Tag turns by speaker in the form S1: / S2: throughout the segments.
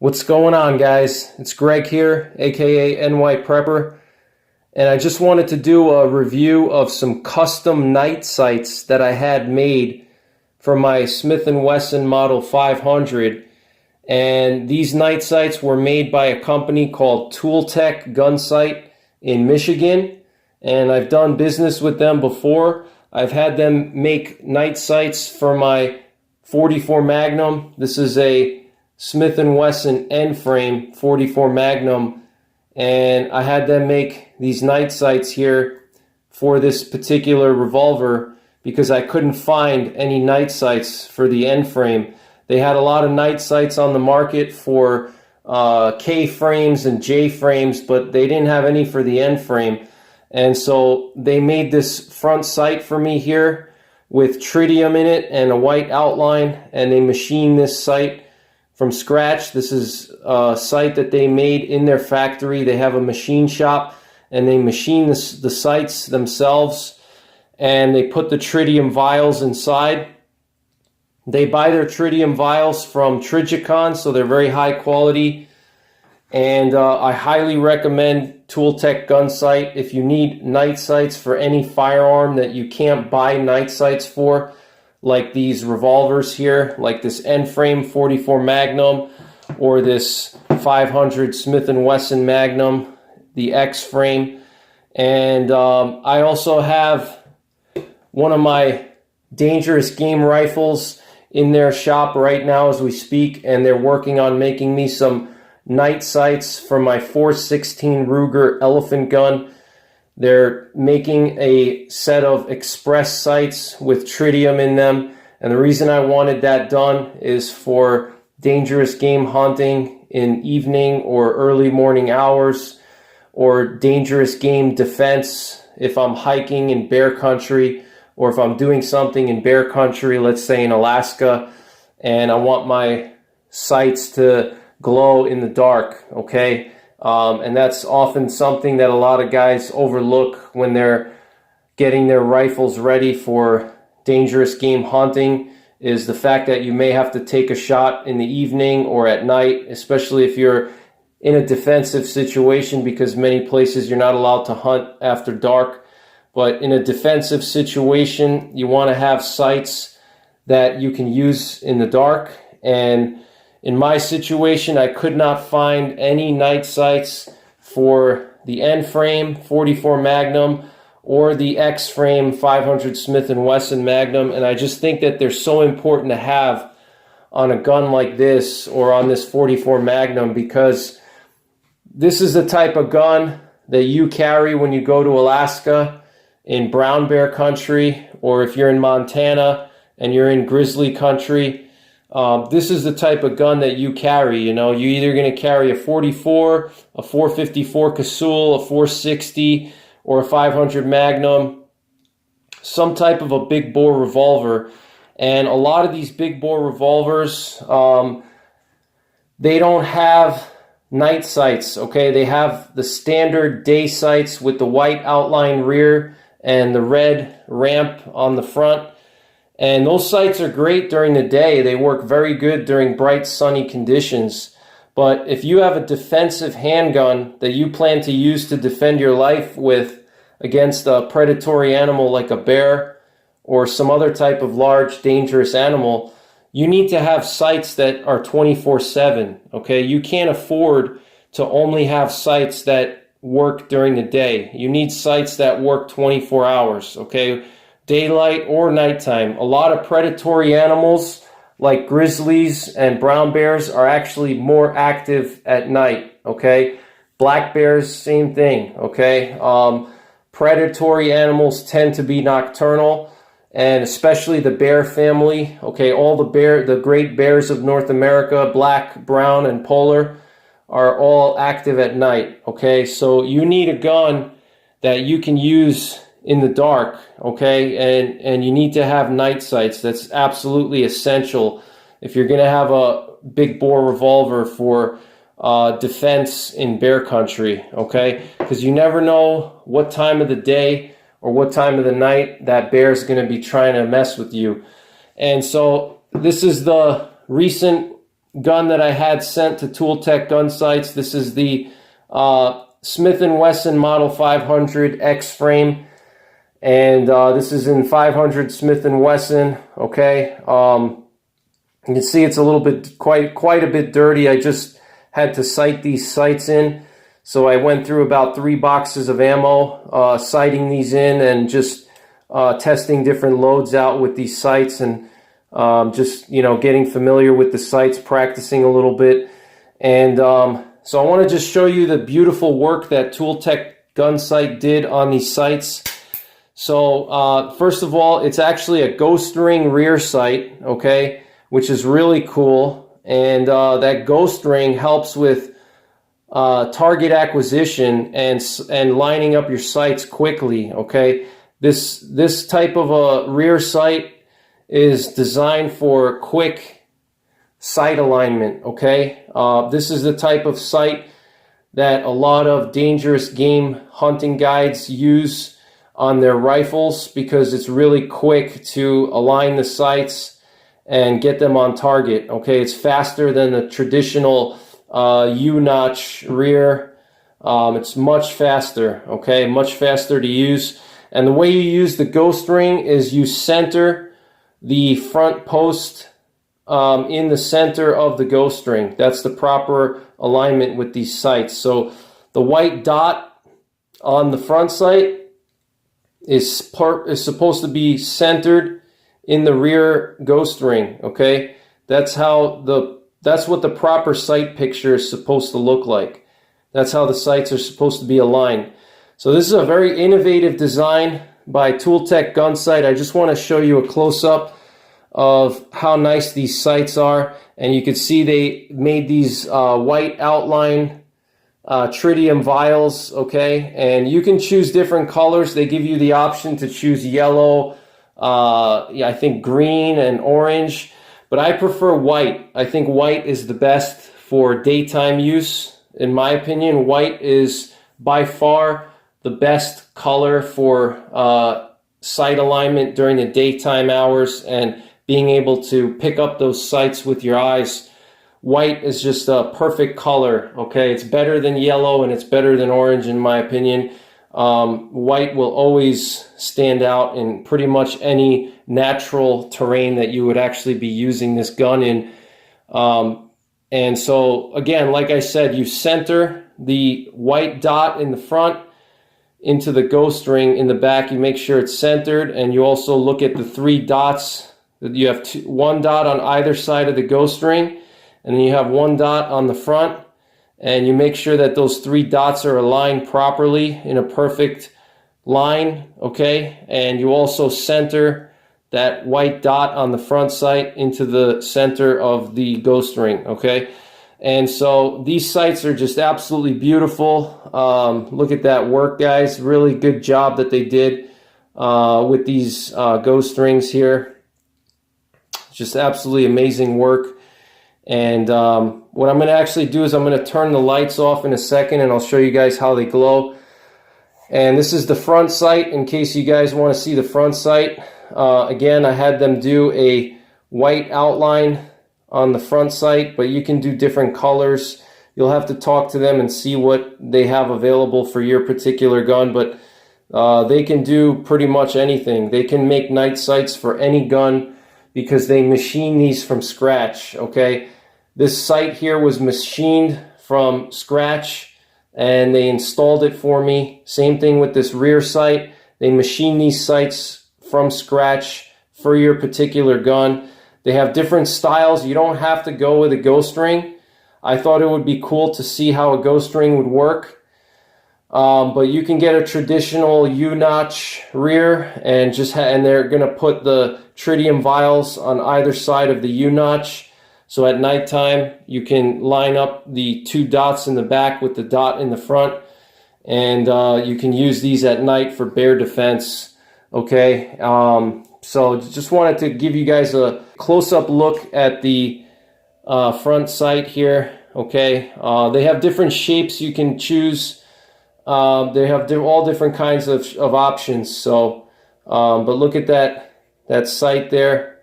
S1: What's going on, guys? It's Greg here, aka NY Prepper, and I just wanted to do a review of some custom night sights that I had made for my Smith & Wesson Model 500. And these night sights were made by a company called Tooltech Gunsight in Michigan, and I've done business with them before. I've had them make night sights for my 44 Magnum. This is a Smith & Wesson end frame 44 Magnum, and I had them make these night sights here for this particular revolver because I couldn't find any night sights for the end frame. They had a lot of night sights on the market for K frames and J frames, but they didn't have any for the end frame. And so they made this front sight for me here with tritium in it and a white outline, and they machined this sight from scratch. This is a sight that they made in their factory. They have a machine shop, and they machine the sights themselves, and they put the tritium vials inside. They buy their tritium vials from Trijicon, so they're very high quality, and I highly recommend Tooltech Gunsight. If you need night sights for any firearm that you can't buy night sights for, like these revolvers here, like this end frame 44 Magnum or this 500 Smith & Wesson Magnum, the X frame. And I also have one of my dangerous game rifles in their shop right now as we speak, and they're working on making me some night sights for my 416 Ruger elephant gun. They're making a set of express sights with tritium in them, and the reason I wanted that done is for dangerous game hunting in evening or early morning hours, or dangerous game defense if I'm hiking in bear country, or if I'm doing something in bear country, let's say in Alaska, and I want my sights to glow in the dark, okay? And that's often something that a lot of guys overlook when they're getting their rifles ready for dangerous game hunting, is the fact that you may have to take a shot in the evening or at night, especially if you're in a defensive situation, because many places you're not allowed to hunt after dark. But in a defensive situation, you want to have sights that you can use in the dark. And in my situation, I could not find any night sights for the end frame 44 Magnum or the X frame 500 Smith & Wesson Magnum, and I just think that they're so important to have on a gun like this or on this 44 Magnum, because this is the type of gun that you carry when you go to Alaska in brown bear country, or if you're in Montana and you're in grizzly country. This is the type of gun that you carry. You know, you're either going to carry a 44, a 454 Casull, a 460, or a 500 Magnum, some type of a big bore revolver. And a lot of these big bore revolvers, they don't have night sights, okay? They have the standard day sights with the white outline rear and the red ramp on the front. And those sights are great during the day. They work very good during bright, sunny conditions. But if you have a defensive handgun that you plan to use to defend your life with against a predatory animal like a bear or some other type of large, dangerous animal, you need to have sights that are 24/7, okay? You can't afford to only have sights that work during the day. You need sights that work 24 hours, okay? Daylight or nighttime. A lot of predatory animals like grizzlies and brown bears are actually more active at night, okay? Black bears, same thing, okay? Predatory animals tend to be nocturnal, and especially the bear family, okay? All the great bears of North America, black, brown, and polar, are all active at night, okay? So you need a gun that you can use in the dark, okay? And you need to have night sights. That's absolutely essential if you're going to have a big bore revolver for defense in bear country, okay? Because you never know what time of the day or what time of the night that bear is going to be trying to mess with you. And so this is the recent gun that I had sent to Tooltech Gunsights. This is the Smith & Wesson Model 500 X frame, and this is in 500 Smith & Wesson. Okay, you can see it's a little bit quite a bit dirty. I just had to sight these sights in, so I went through about 3 boxes of ammo, sighting these in and just testing different loads out with these sights, and just, you know, getting familiar with the sights, practicing a little bit. And so I want to just show you the beautiful work that Tooltech Gunsight did on these sights. So first of all, it's actually a ghost ring rear sight, okay, which is really cool. And that ghost ring helps with target acquisition and lining up your sights quickly, okay. This type of a rear sight is designed for quick sight alignment, okay? This is the type of sight that a lot of dangerous game hunting guides use on their rifles because it's really quick to align the sights and get them on target, okay? It's faster than the traditional U-notch rear. It's much faster, okay? Much faster to use. And the way you use the ghost ring is you center the front post in the center of the ghost ring. That's the proper alignment with these sights. So the white dot on the front sight is supposed to be centered in the rear ghost ring, okay? That's what the proper sight picture is supposed to look like. That's how the sights are supposed to be aligned. So this is a very innovative design by Tooltech Gunsight. I just want to show you a close-up of how nice these sights are, and you can see they made these white outline tritium vials, okay, and you can choose different colors. They give you the option to choose yellow, yeah, I think green and orange, but I prefer white. I think white is the best for daytime use. In my opinion, white is by far the best color for sight alignment during the daytime hours and being able to pick up those sights with your eyes. White is just a perfect color, okay? It's better than yellow and it's better than orange in my opinion. White will always stand out in pretty much any natural terrain that you would actually be using this gun in. And so again, like I said, you center the white dot in the front into the ghost ring in the back. You make sure it's centered, and you also look at the 3 dots. You have 1 dot on either side of the ghost ring, and then you have 1 dot on the front, and you make sure that those 3 dots are aligned properly in a perfect line, okay? And you also center that white dot on the front sight into the center of the ghost ring, okay? And so these sights are just absolutely beautiful. Look at that work, guys. Really good job that they did with these ghost rings here. Just absolutely amazing work. And what I'm going to actually do is I'm going to turn the lights off in a second, and I'll show you guys how they glow. And this is the front sight in case you guys want to see the front sight. Again, I had them do a white outline on the front sight, but you can do different colors. You'll have to talk to them and see what they have available for your particular gun, but they can do pretty much anything. They can make night sights for any gun because they machine these from scratch, okay? This sight here was machined from scratch and they installed it for me. Same thing with this rear sight. They machine these sights from scratch for your particular gun. They have different styles. You don't have to go with a ghost ring. I thought it would be cool to see how a ghost ring would work. But you can get a traditional U-notch rear and they're going to put the tritium vials on either side of the U-notch. So at nighttime, you can line up the 2 dots in the back with the dot in the front. And you can use these at night for bear defense. Okay. So just wanted to give you guys a close-up look at the front sight here. Okay, they have different shapes you can choose. They have all different kinds of options. So, but look at that sight there.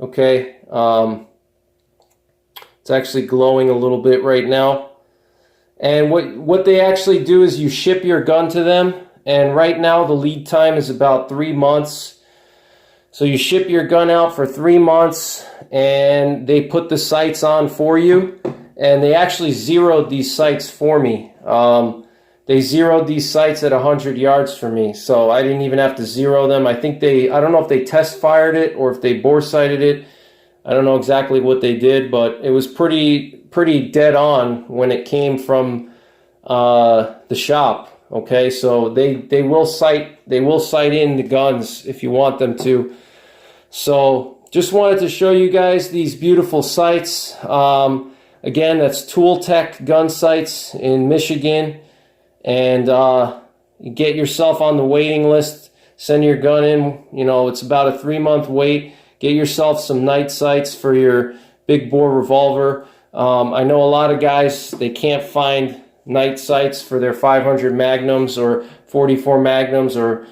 S1: Okay, It's actually glowing a little bit right now. And what they actually do is you ship your gun to them, and right now the lead time is about 3 months. So you ship your gun out for 3 months, and they put the sights on for you, and they actually zeroed these sights for me. They zeroed these sights at 100 yards for me, so I didn't even have to zero them. I don't know if they test fired it or if they bore sighted it. I don't know exactly what they did, but it was pretty dead on when it came from the shop. Okay, so they will sight in the guns if you want them to. So just wanted to show you guys these beautiful sights. Again, that's Tooltech Gunsights in Michigan. And you get yourself on the waiting list, send your gun in. You know, it's about a 3-month wait. Get yourself some night sights for your big bore revolver. I know a lot of guys, they can't find night sights for their 500 magnums or 44 magnums or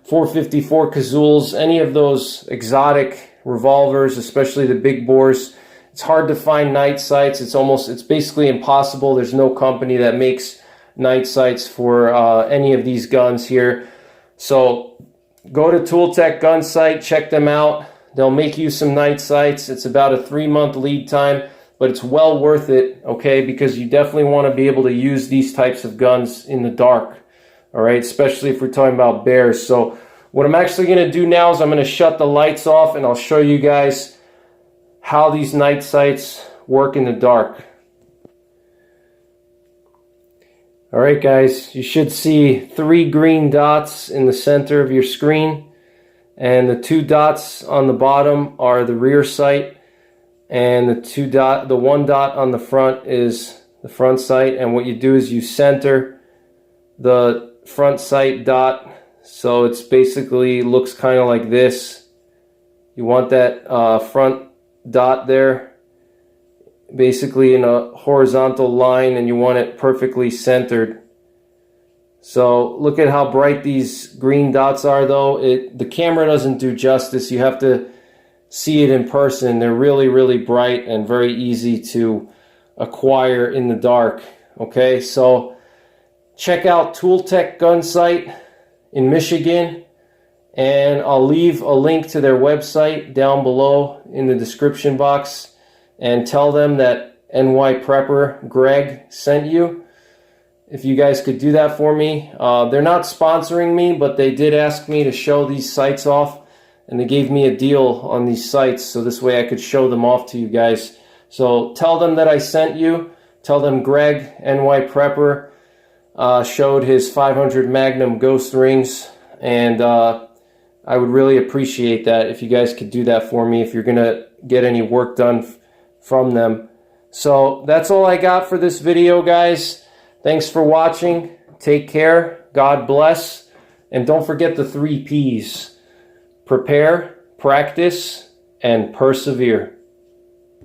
S1: 454 Kazools, any of those exotic revolvers, especially the big bores. It's hard to find night sights. It's basically impossible. There's no company that makes night sights for any of these guns here. So go to Tooltech Gunsight, check them out. They'll make you some night sights. It's about a 3-month lead time, but it's well worth it, okay, because you definitely want to be able to use these types of guns in the dark, all right, especially if we're talking about bears. So what I'm actually going to do now is I'm going to shut the lights off, and I'll show you guys how these night sights work in the dark. All right, guys, you should see 3 green dots in the center of your screen, and the 2 dots on the bottom are the rear sight, and the 1 dot on the front is the front sight. And what you do is you center the front sight dot, so it's basically looks kind of like this. You want that front dot there basically in a horizontal line, and you want it perfectly centered. So look at how bright these green dots are, though. The camera doesn't do justice. You have to see it in person. They're really, really bright and very easy to acquire in the dark. Okay, so check out Tooltech Gunsight in Michigan, and I'll leave a link to their website down below in the description box. And tell them that NY Prepper Greg sent you. If you guys could do that for me. They're not sponsoring me, but they did ask me to show these sights off, and they gave me a deal on these sights, so this way I could show them off to you guys. So tell them that I sent you. Tell them Greg, NY Prepper, showed his 500 Magnum ghost rings, and I would really appreciate that if you guys could do that for me if you're gonna get any work done from them. So that's all I got for this video, guys. Thanks for watching. Take care. God bless. And don't forget the 3 P's. Prepare, practice, and persevere.